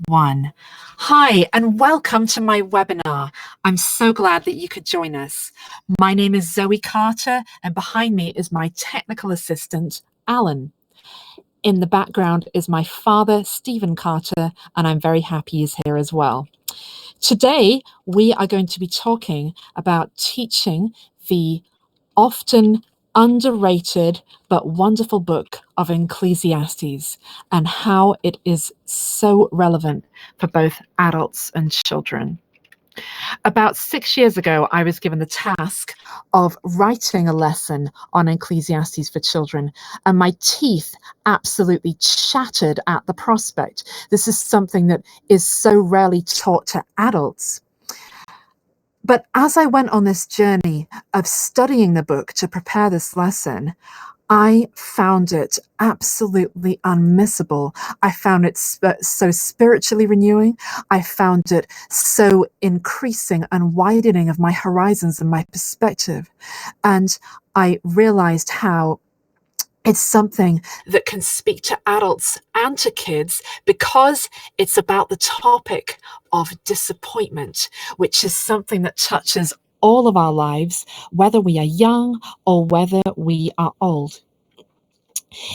1. Hi, and welcome to my webinar. I'm so glad that you could join us. My name is Zoe Carter, and behind me is my technical assistant, Alan. In the background is my father, Stephen Carter, and I'm very happy he's here as well. Today, we are going to be talking about teaching the often underrated but wonderful book of Ecclesiastes and how it is so relevant for both adults and children. About 6 years ago, I was given the task of writing a lesson on Ecclesiastes for children, and my teeth absolutely chattered at the prospect. This is something that is so rarely taught to adults. But as I went on this journey of studying the book to prepare this lesson, I found it absolutely unmissable. I found it so spiritually renewing. I found it so increasing and widening of my horizons and my perspective. And I realized how it's something that can speak to adults and to kids because it's about the topic of disappointment, which is something that touches all of our lives, whether we are young or whether we are old.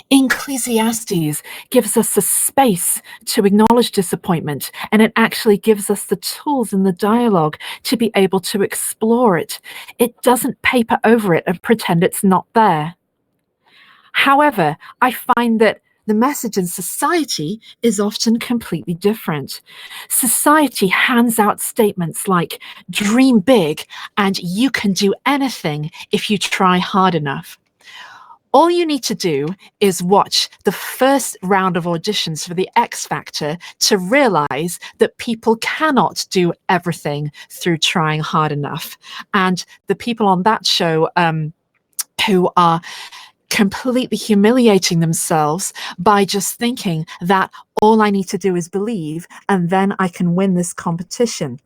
Ecclesiastes gives us the space to acknowledge disappointment, and it actually gives us the tools in the dialogue to be able to explore it. It doesn't paper over it and pretend it's not there. However, I find that the message in society is often completely different. Society hands out statements like, dream big, and you can do anything if you try hard enough. All you need to do is watch the first round of auditions for the X Factor to realize that people cannot do everything through trying hard enough. And the people on that show who are completely humiliating themselves by just thinking that all I need to do is believe and then I can win this competition.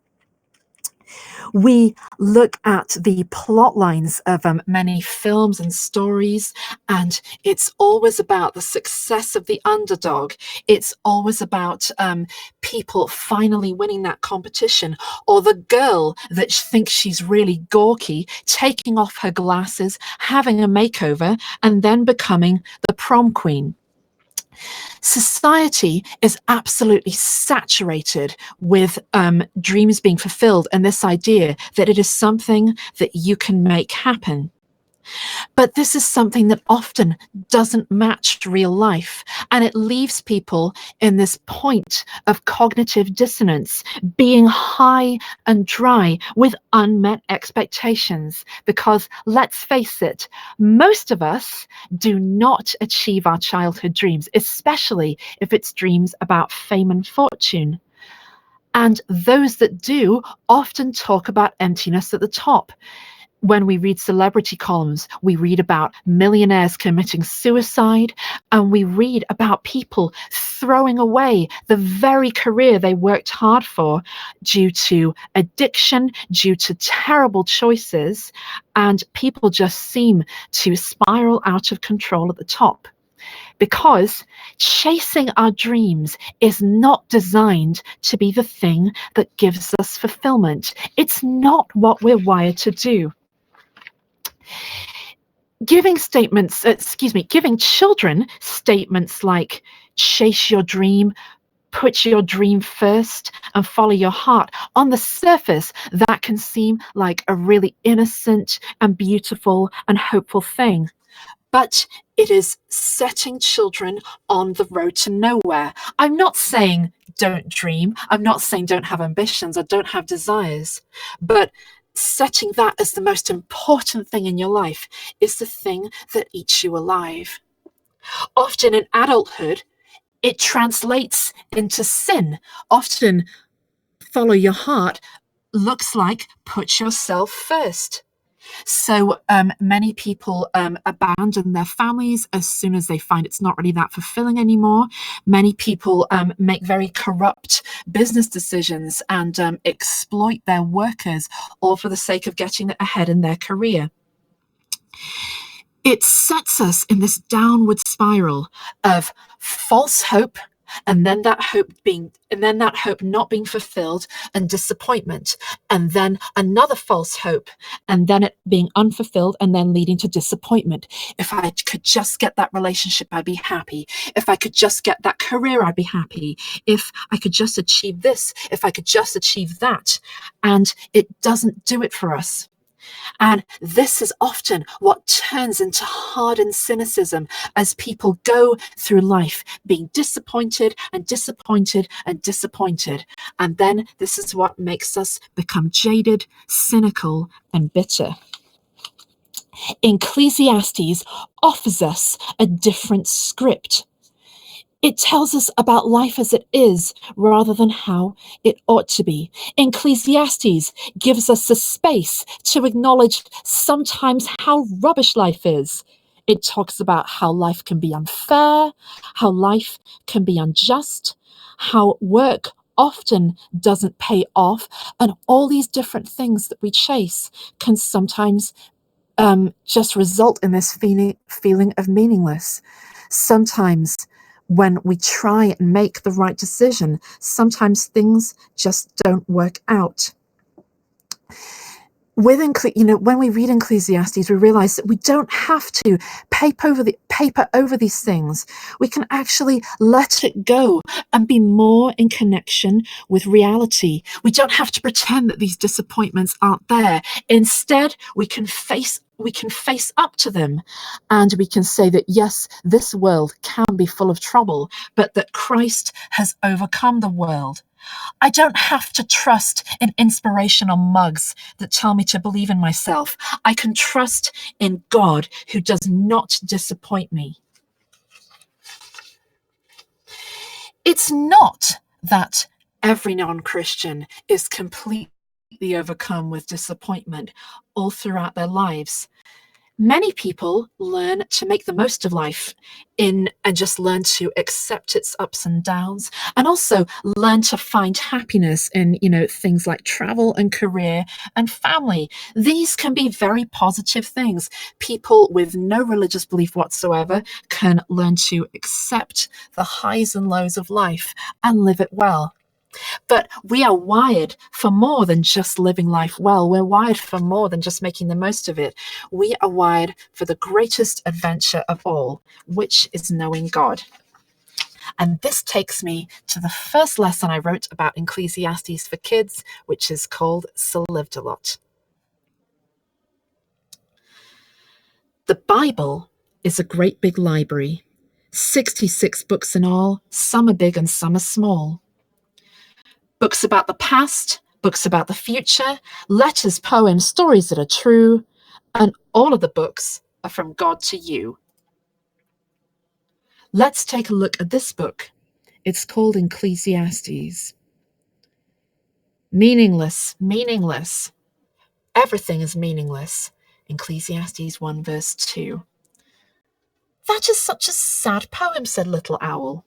We look at the plot lines of many films and stories, and it's always about the success of the underdog. It's always about people finally winning that competition, or the girl that thinks she's really gawky, taking off her glasses, having a makeover, and then becoming the prom queen. Society is absolutely saturated with dreams being fulfilled and this idea that it is something that you can make happen. But this is something that often doesn't match real life, and it leaves people in this point of cognitive dissonance, being high and dry with unmet expectations. Because let's face it, most of us do not achieve our childhood dreams, especially if it's dreams about fame and fortune. And those that do often talk about emptiness at the top. When we read celebrity columns, we read about millionaires committing suicide, and we read about people throwing away the very career they worked hard for due to addiction, due to terrible choices, and people just seem to spiral out of control at the top. Because chasing our dreams is not designed to be the thing that gives us fulfillment. It's not what we're wired to do. Giving children statements like chase your dream, put your dream first, and follow your heart. On the surface, that can seem like a really innocent and beautiful and hopeful thing. But it is setting children on the road to nowhere. I'm not saying don't dream. I'm not saying don't have ambitions or don't have desires. But setting that as the most important thing in your life is the thing that eats you alive. Often in adulthood, it translates into sin. Often, follow your heart looks like put yourself first. So many people abandon their families as soon as they find it's not really that fulfilling anymore. Many people make very corrupt business decisions and exploit their workers, all for the sake of getting ahead in their career. It sets us in this downward spiral of false hope and then that hope not being fulfilled and disappointment, and then another false hope, and then it being unfulfilled and then leading to disappointment. If I could just get that relationship, I'd be happy. If I could just get that career, I'd be happy. If I could just achieve this, if I could just achieve that. And it doesn't do it for us. And this is often what turns into hardened cynicism as people go through life being disappointed and disappointed and disappointed. And then this is what makes us become jaded, cynical, and bitter. Ecclesiastes offers us a different script. It tells us about life as it is rather than how it ought to be. Ecclesiastes gives us the space to acknowledge sometimes how rubbish life is. It talks about how life can be unfair, how life can be unjust, how work often doesn't pay off, and all these different things that we chase can sometimes just result in this feeling of meaningless. Sometimes when we try and make the right decision, sometimes things just don't work out. When we read Ecclesiastes, we realize that we don't have to paper over these things. We can actually let it go and be more in connection with reality. We don't have to pretend that these disappointments aren't there. Instead, we can face up to them, and we can say that yes, this world can be full of trouble, but that Christ has overcome the world. I don't have to trust in inspirational mugs that tell me to believe in myself. I can trust in God who does not disappoint me. It's not that every non-Christian is completely overcome with disappointment all throughout their lives. Many people learn to make the most of life and just learn to accept its ups and downs, and also learn to find happiness in, things like travel and career and family. These can be very positive things. People with no religious belief whatsoever can learn to accept the highs and lows of life and live it well. But we are wired for more than just living life well. We're wired for more than just making the most of it. We are wired for the greatest adventure of all, which is knowing God. And this takes me to the first lesson I wrote about Ecclesiastes for kids, which is called So Lived a Lot. The Bible is a great big library, 66 books in all. Some are big and some are small. Books about the past, books about the future, letters, poems, stories that are true, and all of the books are from God to you. Let's take a look at this book. It's called Ecclesiastes. Meaningless, meaningless. Everything is meaningless. Ecclesiastes 1 verse 2. That is such a sad poem, said Little Owl.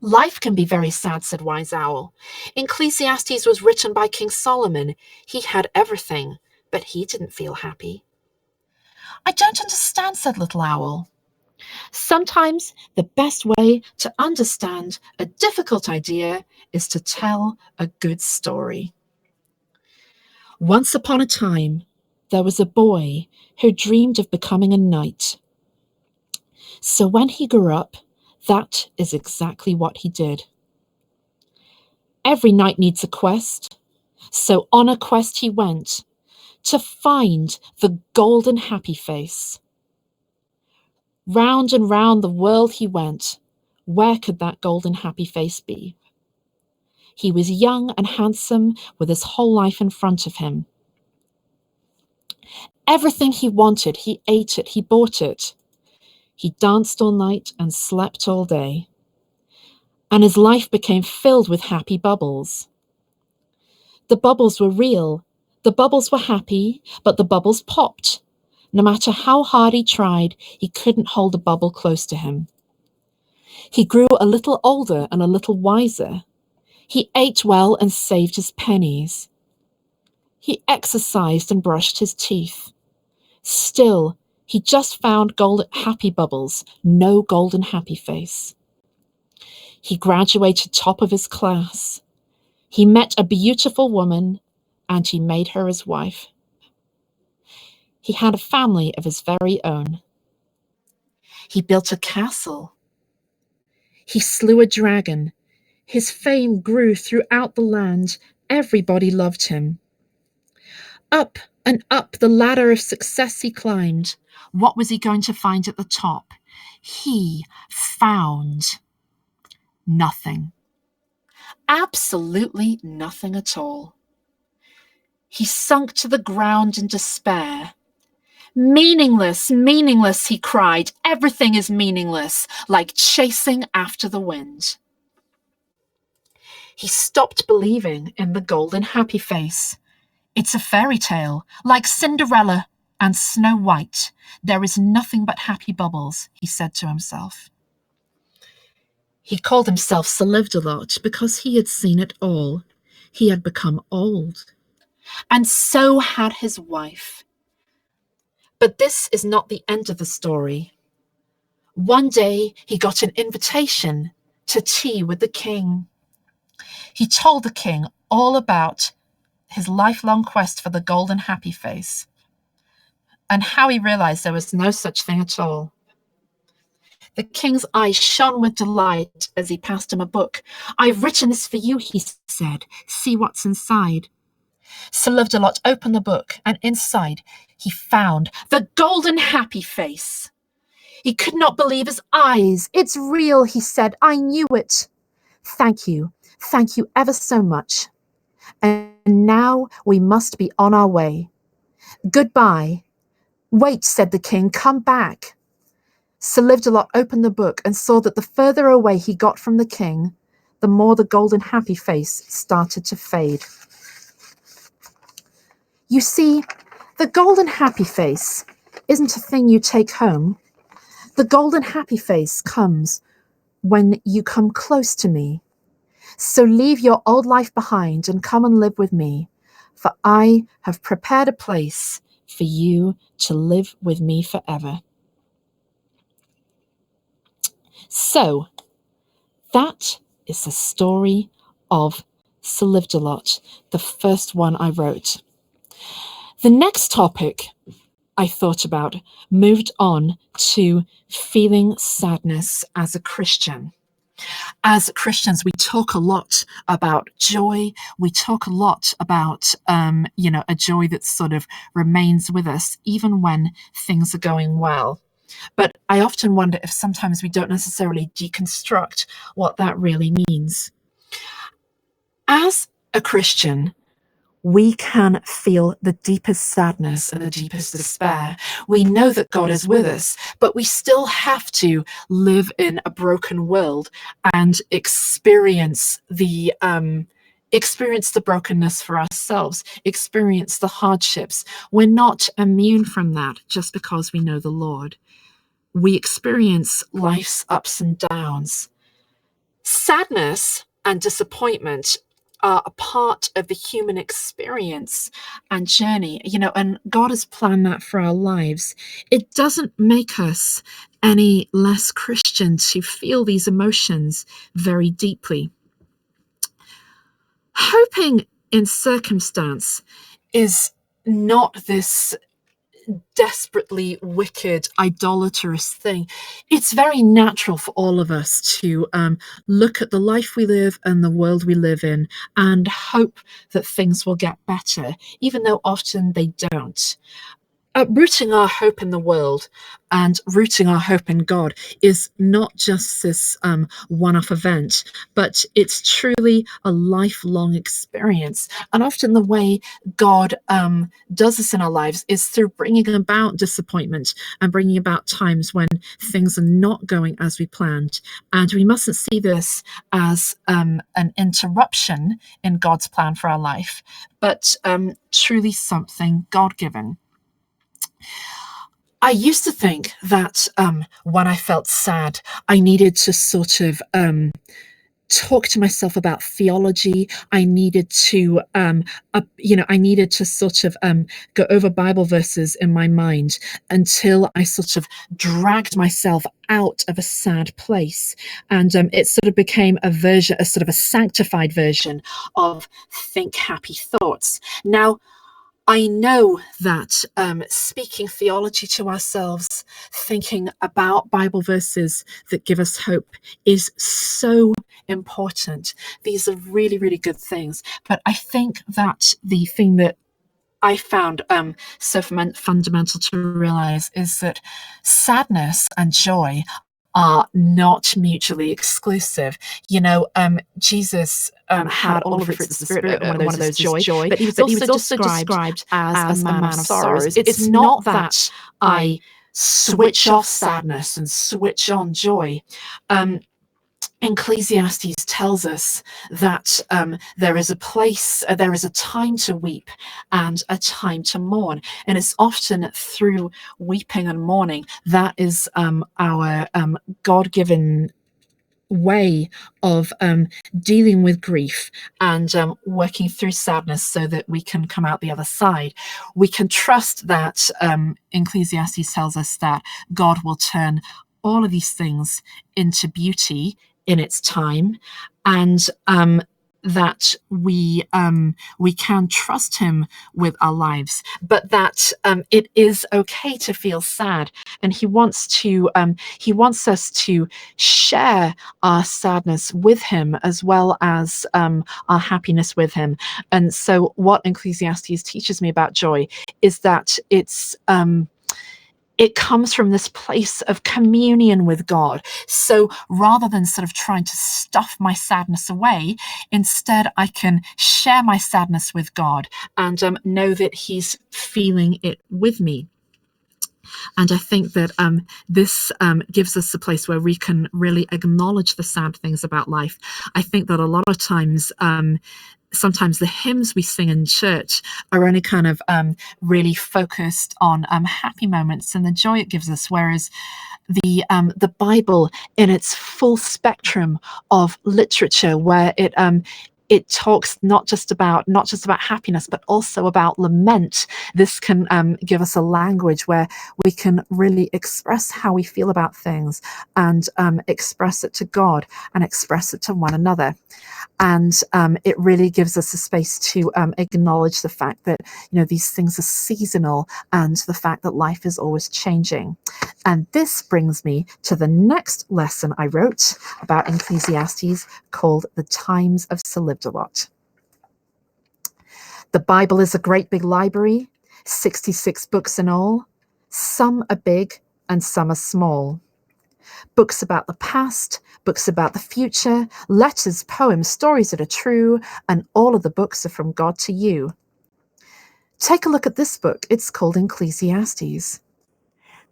Life can be very sad, said Wise Owl. Ecclesiastes was written by King Solomon. He had everything, but he didn't feel happy. I don't understand, said Little Owl. Sometimes the best way to understand a difficult idea is to tell a good story. Once upon a time, there was a boy who dreamed of becoming a knight. So when he grew up, that is exactly what he did. Every knight needs a quest, so on a quest he went to find the golden happy face. Round and round the world he went. Where could that golden happy face be? He was young and handsome with his whole life in front of him. Everything he wanted, he ate it, he bought it. He danced all night and slept all day. And his life became filled with happy bubbles. The bubbles were real. The bubbles were happy, but the bubbles popped. No matter how hard he tried, he couldn't hold a bubble close to him. He grew a little older and a little wiser. He ate well and saved his pennies. He exercised and brushed his teeth. Still, he just found golden happy bubbles, no golden happy face. He graduated top of his class. He met a beautiful woman, and he made her his wife. He had a family of his very own. He built a castle. He slew a dragon. His fame grew throughout the land. Everybody loved him. Up and up the ladder of success he climbed. What was he going to find at the top? He found nothing. Absolutely nothing at all. He sunk to the ground in despair. Meaningless, meaningless, he cried. Everything is meaningless, like chasing after the wind. He stopped believing in the golden happy face. It's a fairy tale, like Cinderella and Snow White. There is nothing but happy bubbles, he said to himself. He called himself Sir Lived-A-Lot because he had seen it all. He had become old. And so had his wife. But this is not the end of the story. One day he got an invitation to tea with the king. He told the king all about his lifelong quest for the golden happy face and how he realized there was no such thing at all. The king's eyes shone with delight as he passed him a book. "I've written this for you," he said. "See what's inside." Sir Lived-A-Lot opened the book, and inside he found the golden happy face. He could not believe his eyes. "It's real," he said. "I knew it. Thank you. Thank you ever so much. And now we must be on our way. Goodbye." "Wait," said the king. "Come back." Sir Lived-A-Lot opened the book and saw that the further away he got from the king, the more the golden happy face started to fade. You see, the golden happy face isn't a thing you take home. The golden happy face comes when you come close to me. So leave your old life behind and come and live with me, for I have prepared a place for you to live with me forever. So, that is the story of Sir Lived-A-Lot, the first one I wrote. The next topic I thought about moved on to feeling sadness as a Christian. As Christians, we talk a lot about joy. We talk a lot about, a joy that sort of remains with us even when things are going well. But I often wonder if sometimes we don't necessarily deconstruct what that really means. As a Christian, we can feel the deepest sadness and the deepest despair. We know that God is with us, but we still have to live in a broken world and experience the brokenness for ourselves, experience the hardships. We're not immune from that just because we know the Lord. We experience life's ups and downs. Sadness and disappointment are a part of the human experience and journey, and God has planned that for our lives. It doesn't make us any less Christian to feel these emotions very deeply. Hoping in circumstance is not this desperately wicked, idolatrous thing. It's very natural for all of us to look at the life we live and the world we live in and hope that things will get better, even though often they don't. Rooting our hope in the world and rooting our hope in God is not just this one-off event, but it's truly a lifelong experience. And often the way God does this in our lives is through bringing about disappointment and bringing about times when things are not going as we planned. And we mustn't see this as an interruption in God's plan for our life, but truly something God-given. I used to think that when I felt sad, I needed to sort of talk to myself about theology. I needed to, I needed to sort of go over Bible verses in my mind until I sort of dragged myself out of a sad place, and it sort of became a sort of a sanctified version of think happy thoughts. Now, I know that speaking theology to ourselves, thinking about Bible verses that give us hope, is so important. These are really, really good things. But I think that the thing that I found so fundamental to realize is that sadness and joy are not mutually exclusive. Jesus had all of the fruits of the Spirit, and one of those is joy, but he was also described as a man of sorrows. It's not that I switch off sadness and switch on joy. Ecclesiastes tells us that there is a time to weep and a time to mourn. And it's often through weeping and mourning that is our God-given way of dealing with grief and working through sadness so that we can come out the other side. We can trust that Ecclesiastes tells us that God will turn all of these things into beauty in its time, and that we can trust him with our lives, but that it is okay to feel sad, and he wants us to share our sadness with him as well as our happiness with him. And so what Ecclesiastes teaches me about joy is that it comes from this place of communion with God. So rather than sort of trying to stuff my sadness away, instead I can share my sadness with God and know that he's feeling it with me. And I think that this gives us a place where we can really acknowledge the sad things about life. I think that a lot of times, sometimes the hymns we sing in church are only kind of really focused on happy moments and the joy it gives us, whereas the Bible in its full spectrum of literature, where it talks not just about happiness, but also about lament. This can give us a language where we can really express how we feel about things and express it to God and express it to one another. And it really gives us a space to acknowledge the fact that these things are seasonal and the fact that life is always changing. And this brings me to the next lesson I wrote about Ecclesiastes, called The Times of Sir Lived-a-Lot. The Bible is a great big library, 66 books in all. Some are big and some are small. Books about the past, books about the future, letters, poems, stories that are true, and all of the books are from God to you. Take a look at this book. It's called Ecclesiastes.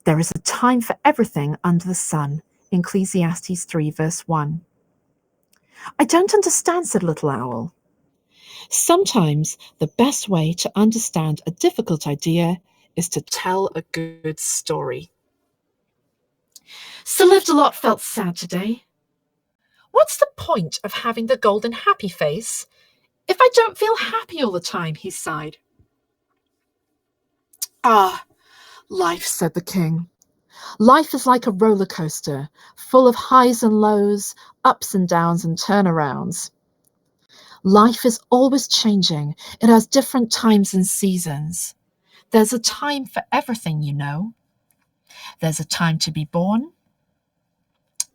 There is a time for everything under the sun. Ecclesiastes 3 verse 1. I don't understand, said Little Owl. Sometimes the best way to understand a difficult idea is to tell a good story. Sir Lived-a-Lot felt sad today. What's the point of having the golden happy face if I don't feel happy all the time, he sighed. Ah, life, said the king. Life is like a roller coaster, full of highs and lows, ups and downs and turnarounds. Life is always changing. It has different times and seasons. There's a time for everything, you know. There's a time to be born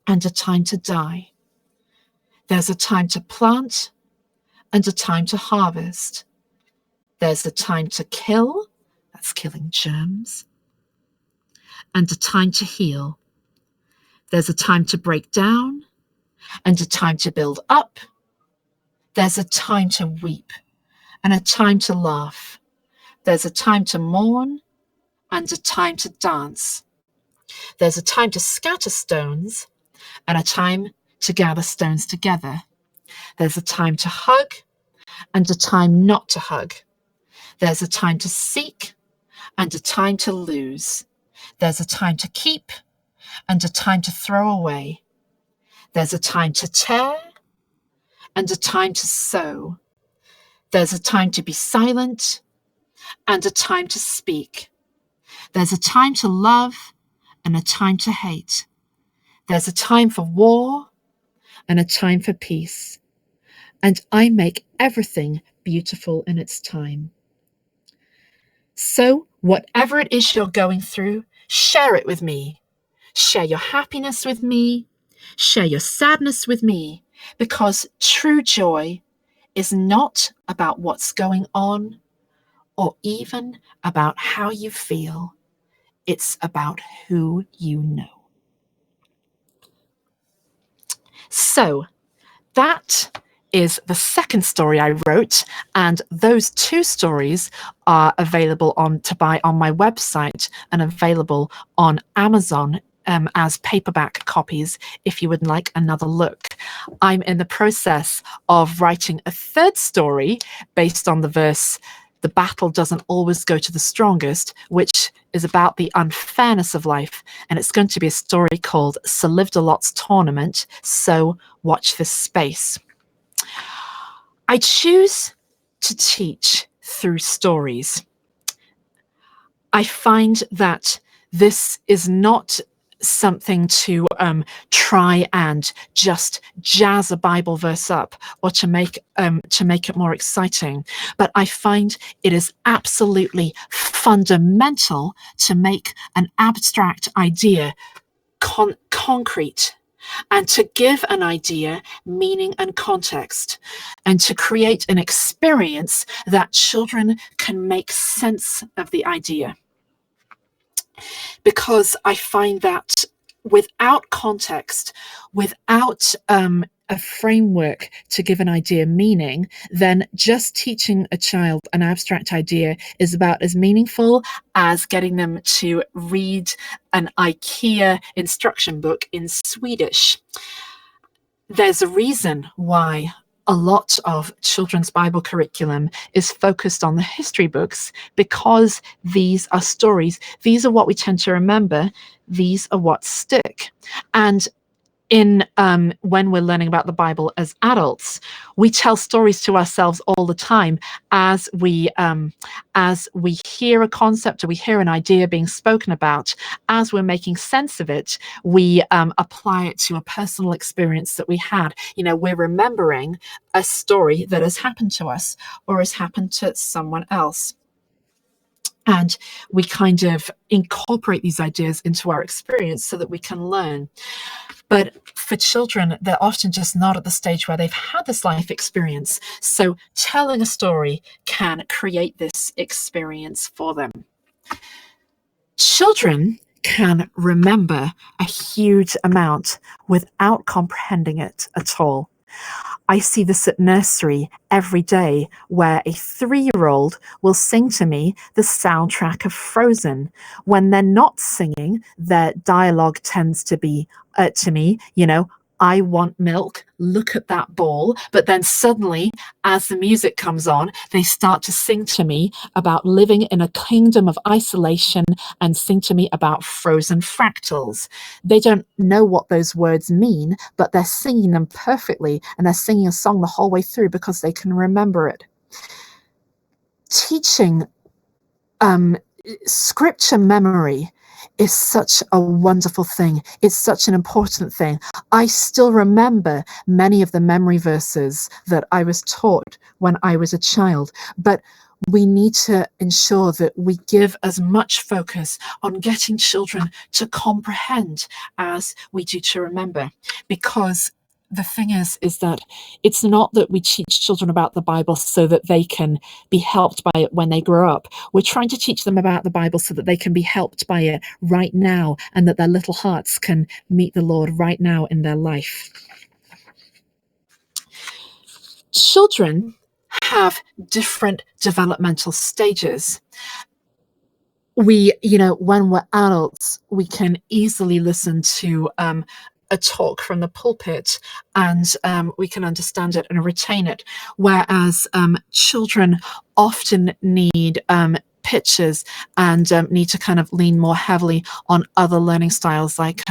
and a time to die. There's a time to plant and a time to harvest. There's a time to kill, that's killing germs, and a time to heal. There's a time to break down and a time to build up. There's a time to weep and a time to laugh. There's a time to mourn and a time to dance. There's a time to scatter stones and a time to gather stones together. There's a time to hug and a time not to hug. There's a time to seek and a time to lose. There's a time to keep and a time to throw away. There's a time to tear and a time to sow. There's a time to be silent and a time to speak. There's a time to love and a time to hate. There's a time for war and a time for peace. And I make everything beautiful in its time. So, whatever it is you're going through, share it with me. Share your happiness with me. Share your sadness with me. Because true joy is not about what's going on or even about how you feel. It's about who you know. So, that is the second story I wrote, and those two stories are available to buy on my website and available on Amazon as paperback copies if you would like another look. I'm in the process of writing a third story based on the verse, "The battle doesn't always go to the strongest," which is about the unfairness of life. And it's going to be a story called Sir Lived-a-Lot's Tournament. So watch this space. I choose to teach through stories. I find that this is not something to try and just jazz a Bible verse up or to make it more exciting, but I find it is absolutely fundamental to make an abstract idea concrete, and to give an idea meaning and context, and to create an experience that children can make sense of the idea. Because I find that without context, without a framework to give an idea meaning, then just teaching a child an abstract idea is about as meaningful as getting them to read an IKEA instruction book in Swedish. There's a reason why a lot of children's Bible curriculum is focused on the history books, because these are stories. These are what we tend to remember. These are what stick. And when we're learning about the Bible as adults, we tell stories to ourselves all the time as we hear a concept or we hear an idea being spoken about. As we're making sense of it, we apply it to a personal experience that we had. We're remembering a story that has happened to us or has happened to someone else. And we kind of incorporate these ideas into our experience so that we can learn. But for children, they're often just not at the stage where they've had this life experience. So telling a story can create this experience for them. Children can remember a huge amount without comprehending it at all. I see this at nursery every day, where a 3-year-old will sing to me the soundtrack of Frozen. When they're not singing, their dialogue tends to be to me, "I want milk, look at that ball." But then suddenly, as the music comes on, they start to sing to me about living in a kingdom of isolation and sing to me about frozen fractals. They don't know what those words mean, but they're singing them perfectly, and they're singing a song the whole way through because they can remember it. Teaching scripture memory is such a wonderful thing. It's such an important thing. I still remember many of the memory verses that I was taught when I was a child, but we need to ensure that we give as much focus on getting children to comprehend as we do to remember. Because the thing is that it's not that we teach children about the Bible so that they can be helped by it when they grow up. We're trying to teach them about the Bible so that they can be helped by it right now, and that their little hearts can meet the Lord right now in their life. Children have different developmental stages. When we're adults, we can easily listen to a talk from the pulpit, and we can understand it and retain it. Whereas children often need pictures and need to kind of lean more heavily on other learning styles, like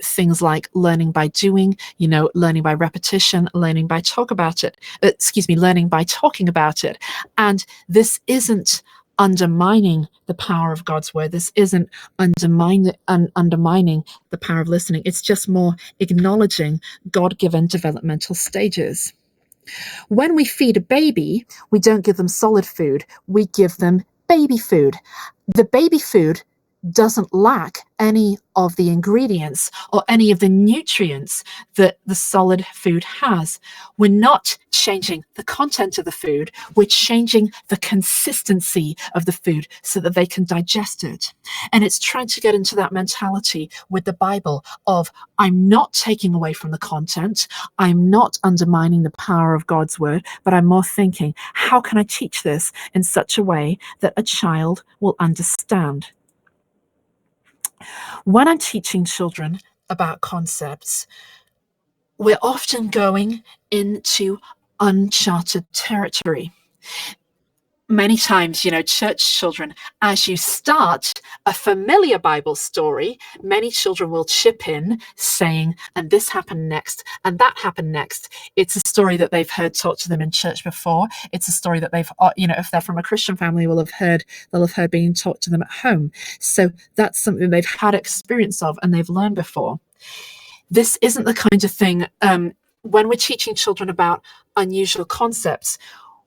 things like learning by doing, learning by repetition, learning by learning by talking about it. And this isn't undermining the power of God's word. This isn't undermining the power of listening. It's just more acknowledging God-given developmental stages. When we feed a baby, we don't give them solid food. We give them baby food. The baby food doesn't lack any of the ingredients or any of the nutrients that the solid food has. We're not changing the content of the food, we're changing the consistency of the food so that they can digest it. And it's trying to get into that mentality with the Bible of, I'm not taking away from the content, I'm not undermining the power of God's word, but I'm more thinking, how can I teach this in such a way that a child will understand? When I'm teaching children about concepts, we're often going into uncharted territory. Many times, church children, as you start a familiar Bible story, many children will chip in saying, and this happened next, and that happened next. It's a story that they've heard taught to them in church before. It's a story that they've, if they're from a Christian family, they'll have heard being taught to them at home. So that's something they've had experience of and they've learned before. This isn't the kind of thing, when we're teaching children about unusual concepts,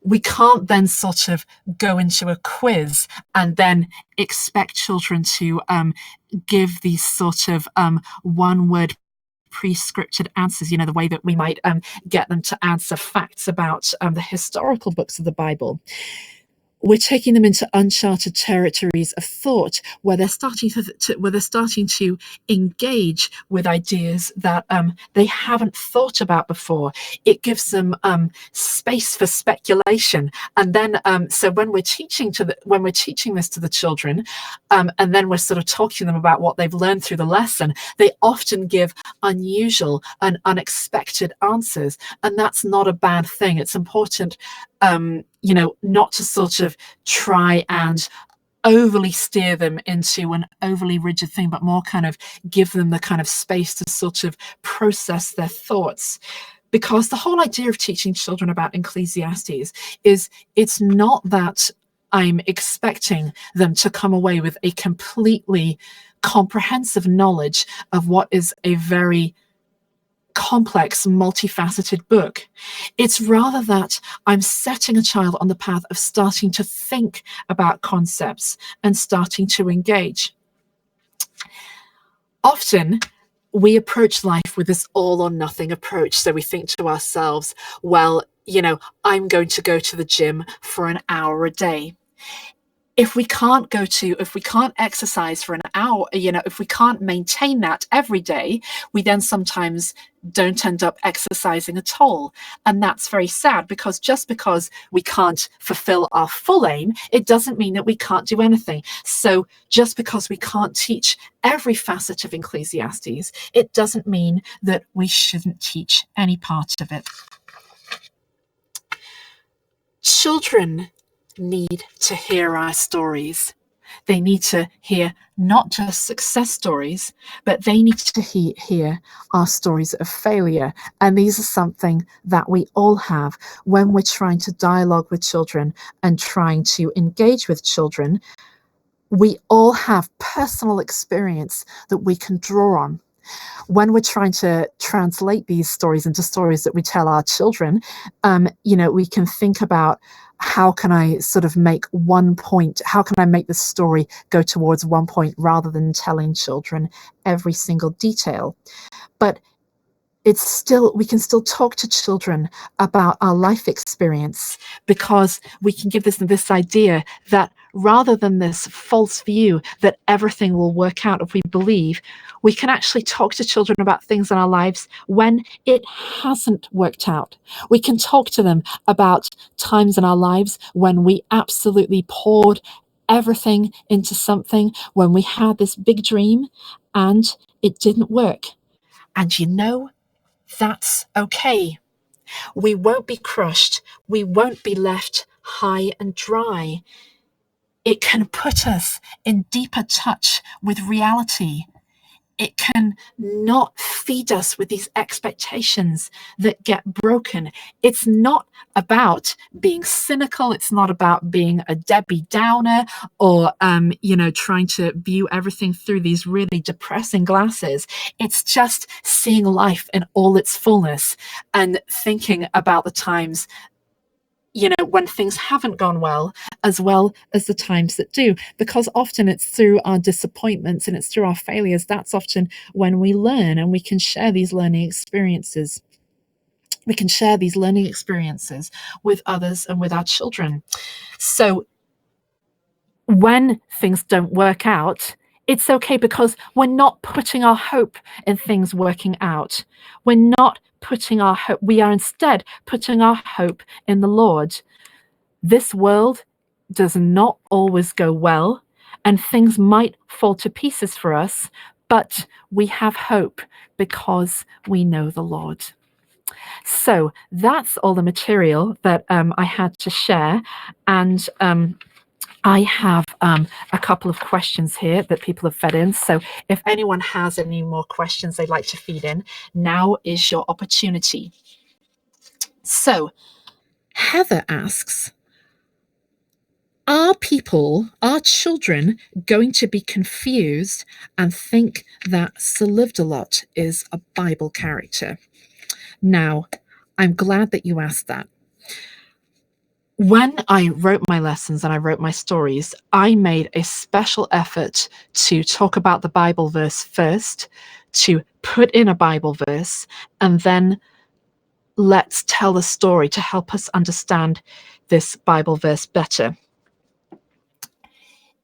we can't then sort of go into a quiz and then expect children to give these sort of one-word pre-scripted answers, the way that we might get them to answer facts about the historical books of the Bible. We're taking them into uncharted territories of thought where they're starting to engage with ideas that they haven't thought about before. It gives them space for speculation. And then, so when we're teaching this to the children, and then we're sort of talking to them about what they've learned through the lesson, they often give unusual and unexpected answers, and that's not a bad thing. It's important, not to sort of try and overly steer them into an overly rigid thing, but more kind of give them the kind of space to sort of process their thoughts. Because the whole idea of teaching children about Ecclesiastes is, it's not that I'm expecting them to come away with a completely comprehensive knowledge of what is a very complex, multifaceted book. It's rather that I'm setting a child on the path of starting to think about concepts and starting to engage. Often, we approach life with this all or nothing approach. So we think to ourselves, well, I'm going to go to the gym for an hour a day. If we can't exercise for an hour, if we can't maintain that every day, we then sometimes don't end up exercising at all. And that's very sad, because just because we can't fulfill our full aim, it doesn't mean that we can't do anything. So just because we can't teach every facet of Ecclesiastes, it doesn't mean that we shouldn't teach any part of it. Children need to hear our stories. They need to hear not just success stories, but they need to hear our stories of failure. And these are something that we all have when we're trying to dialogue with children and trying to engage with children. We all have personal experience that we can draw on. When we're trying to translate these stories into stories that we tell our children, we can think about, how can I sort of make one point? How can I make the story go towards one point rather than telling children every single detail? But we can still talk to children about our life experience, because we can give this idea that rather than this false view that everything will work out if we believe, we can actually talk to children about things in our lives when it hasn't worked out. We can talk to them about times in our lives when we absolutely poured everything into something, when we had this big dream and it didn't work. And that's okay. We won't be crushed. We won't be left high and dry. It can put us in deeper touch with reality. It can not feed us with these expectations that get broken. It's not about being cynical. It's not about being a Debbie Downer or, trying to view everything through these really depressing glasses. It's just seeing life in all its fullness and thinking about the times when things haven't gone well as the times that do, because often it's through our disappointments and it's through our failures. That's often when we learn, and we can share these learning experiences. We can share these learning experiences with others and with our children. So when things don't work out, it's okay, because we're not putting our hope in things working out. We're not putting our hope, we are instead putting our hope in the Lord. This world does not always go well, and things might fall to pieces for us, but we have hope because we know the Lord. So that's all the material that I had to share. And I have a couple of questions here that people have fed in. So if anyone has any more questions they'd like to feed in, now is your opportunity. So Heather asks, are children going to be confused and think that Sir Lived-a-Lot is a Bible character? Now, I'm glad that you asked that. When I wrote my lessons and I wrote my stories, I made a special effort to talk about the Bible verse first, to put in a Bible verse, and then let's tell a story to help us understand this Bible verse better.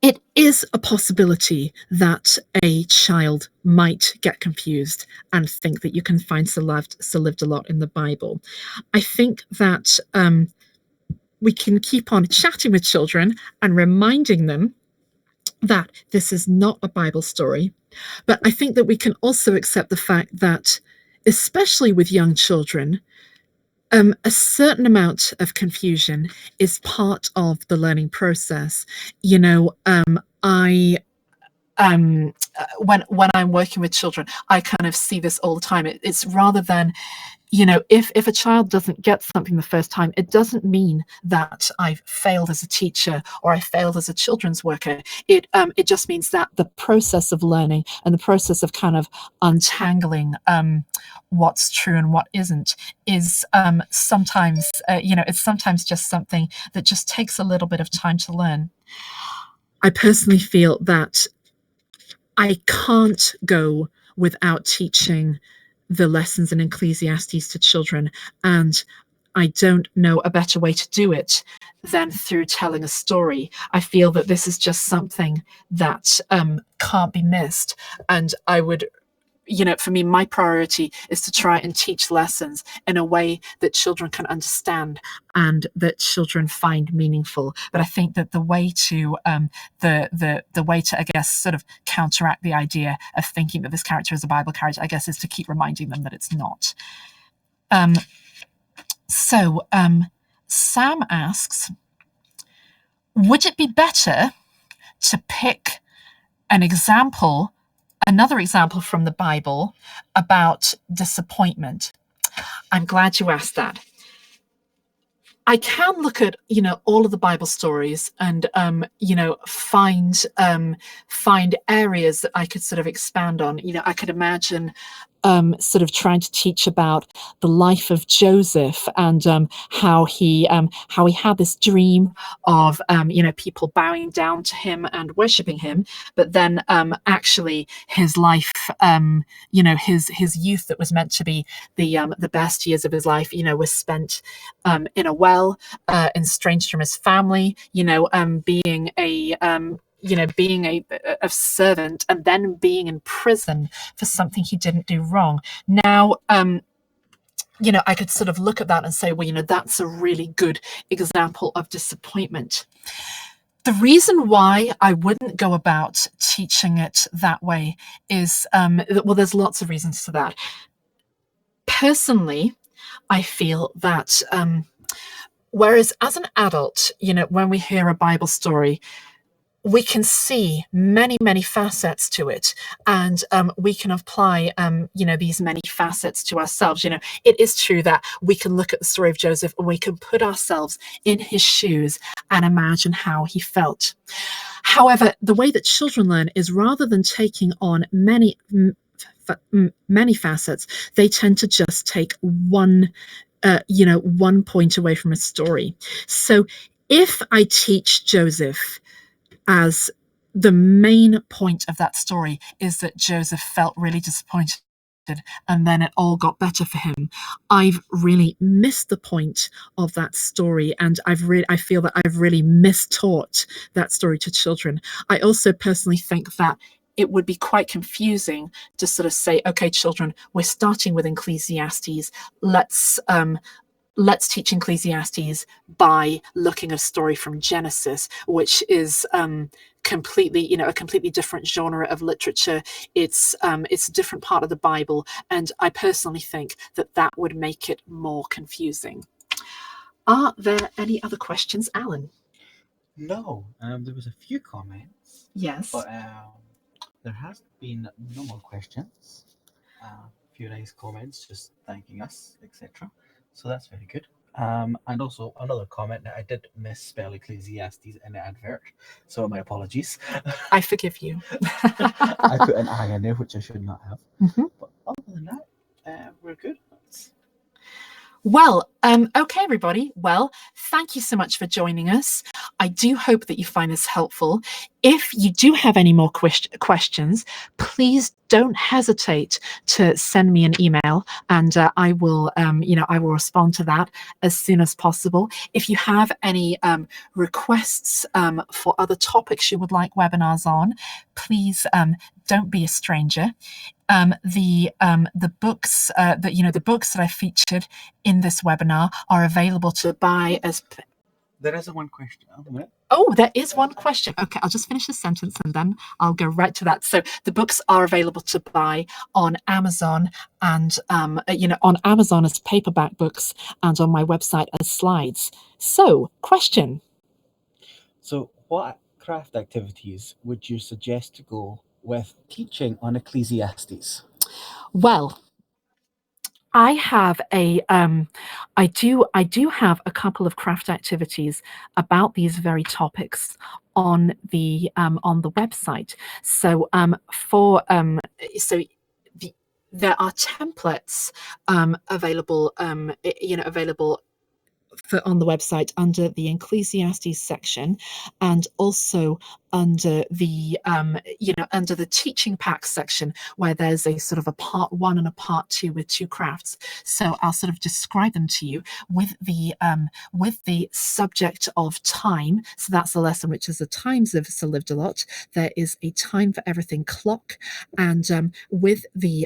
It is a possibility that a child might get confused and think that you can find Sir Lived-a-Lot in the Bible. I think that we can keep on chatting with children and reminding them that this is not a Bible story. But I think that we can also accept the fact that, especially with young children, a certain amount of confusion is part of the learning process. When I'm working with children, I kind of see this all the time. It's rather than, if a child doesn't get something the first time, it doesn't mean that I've failed as a teacher or I failed as a children's worker. It just means that the process of learning and the process of kind of untangling what's true and what isn't is sometimes, it's sometimes just something that just takes a little bit of time to learn. I personally feel that I can't go without teaching the lessons in Ecclesiastes to children, and I don't know a better way to do it than through telling a story. I feel that this is just something that can't be missed, and I would, for me, my priority is to try and teach lessons in a way that children can understand and that children find meaningful. But I think that the way to the way to, I guess, sort of counteract the idea of thinking that this character is a Bible character, I guess, is to keep reminding them that it's not. Sam asks, would it be better to pick another example from the Bible about disappointment? I'm glad you asked that. I can look at, all of the Bible stories and, find areas that I could sort of expand on. I could imagine sort of trying to teach about the life of Joseph and how he had this dream of people bowing down to him and worshiping him, but then actually his life, his youth that was meant to be the best years of his life, was spent in a well, estranged from his family, being a servant, and then being in prison for something he didn't do wrong. Now, I could sort of look at that and say, well, that's a really good example of disappointment. The reason why I wouldn't go about teaching it that way is, there's lots of reasons for that. Personally, I feel that whereas as an adult, when we hear a Bible story, we can see many, many facets to it, and we can apply, these many facets to ourselves. It is true that we can look at the story of Joseph and we can put ourselves in his shoes and imagine how he felt. However, the way that children learn is rather than taking on many facets, they tend to just take one point away from a story. So if I teach Joseph as the main point of that story is that Joseph felt really disappointed and then it all got better for him, I've really missed the point of that story, and I feel that I've really mistaught that story to children. I also personally think that it would be quite confusing to sort of say, okay, children, we're starting with Ecclesiastes. Let's teach Ecclesiastes by looking at a story from Genesis, which is completely, a completely different genre of literature. It's a different part of the Bible, and I personally think that would make it more confusing. Are there any other questions, Alan? No, there was a few comments. Yes. But there has been no more questions. A few nice comments just thanking us, etc. So that's very good. And also another comment that I did misspell Ecclesiastes in the advert, so my apologies. I forgive you. I put an I in there, which I should not have. Mm-hmm. But other than that, we're good. Well, okay, everybody. Well, thank you so much for joining us. I do hope that you find this helpful. If you do have any more questions, please don't hesitate to send me an email, and I will respond to that as soon as possible. If you have any requests for other topics you would like webinars on, please don't be a stranger. The books the books that I featured in this webinar are available to buy as. There is one question. Oh, there is one question. Okay, I'll just finish the sentence and then I'll go right to that. So the books are available to buy on Amazon and on Amazon as paperback books and on my website as slides. So, question. So, what craft activities would you suggest to go with teaching on Ecclesiastes? Well, I have I do have a couple of craft activities about these very topics on the website. So there are templates available on the website under the Ecclesiastes section, and also under the under the teaching pack section, where there's a sort of a part 1 and a part 2 with 2 crafts. So I'll sort of describe them to you with the subject of time. So that's the lesson, which is the times of Sir Lived a Lot. There is a time for everything clock, and with the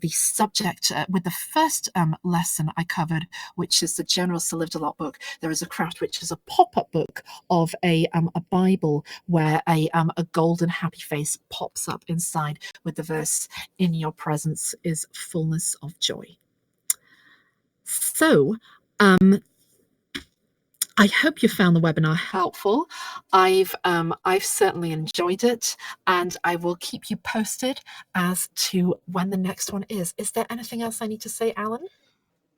subject with the first lesson I covered, which is the general Sir Lived a Lot book, there is a craft which is a pop-up book of a Bible where a golden happy face pops up inside with the verse, "In your presence is fullness of joy." So I hope you found the webinar helpful. I've certainly enjoyed it, and I will keep you posted as to when the next one is. Is there anything else I need to say, Alan?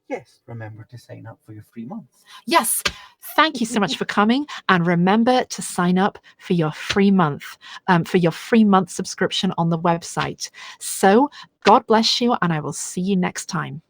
Yes, remember to sign up for your free month. Yes, thank you so much for coming, and remember to sign up for your free month subscription on the website. So God bless you, and I will see you next time.